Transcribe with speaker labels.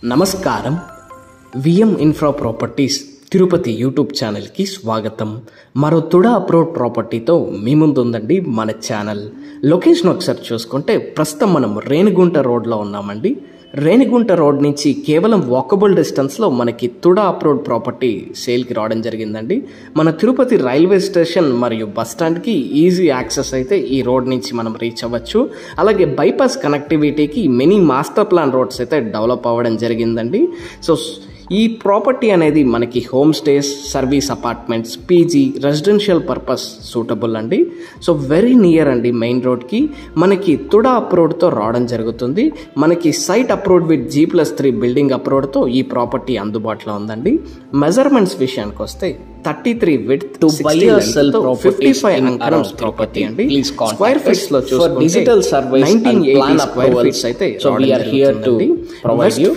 Speaker 1: నమస్కారం. VM infra properties Tirupati YouTube ఛానల్కి స్వాగతం. మరో తుడా అప్రోడ్ ప్రాపర్టీతో మీ ముందు ఉందండి మన ఛానల్. లొకేషన్ ఒకసారి చూసుకుంటే ప్రస్తుతం మనం రేణిగుంట రోడ్లో ఉన్నామండి. రేణిగుంట రోడ్ నుంచి కేవలం వాకబుల్ డిస్టెన్స్లో మనకి తుడా అప్రోడ్ ప్రాపర్టీ సేల్కి రావడం జరిగిందండి. మన తిరుపతి రైల్వే స్టేషన్ మరియు బస్ స్టాండ్కి ఈజీ యాక్సెస్ అయితే ఈ రోడ్ నుంచి మనం రీచ్ అవ్వచ్చు. అలాగే బైపాస్ కనెక్టివిటీకి మెనీ మాస్టర్ ప్లాన్ రోడ్స్ అయితే డెవలప్ అవ్వడం జరిగిందండి. సో ఈ ప్రాపర్టీ అనేది మనకి home stays, service apartments, PG, residential purpose suitable అండి. సో వెరీ నియర్ అండి మెయిన్ రోడ్కి మనకి తుడా అప్రోడ్తో రావడం జరుగుతుంది. మనకి site approved with G+3 building అప్రోడ్తో ఈ ప్రాపర్టీ అందుబాటులో ఉందండి. మెజర్మెంట్స్ విషయానికి వస్తే 33 width to buy or sell 55 acres property అండి. స్క్వేర్ ఫీట్స్ లో చూసుకుంటే డిజిటల్ సర్వీస్ 1980 స్క్వేర్ ఫీట్స్ అయితే. So we are here to provide you.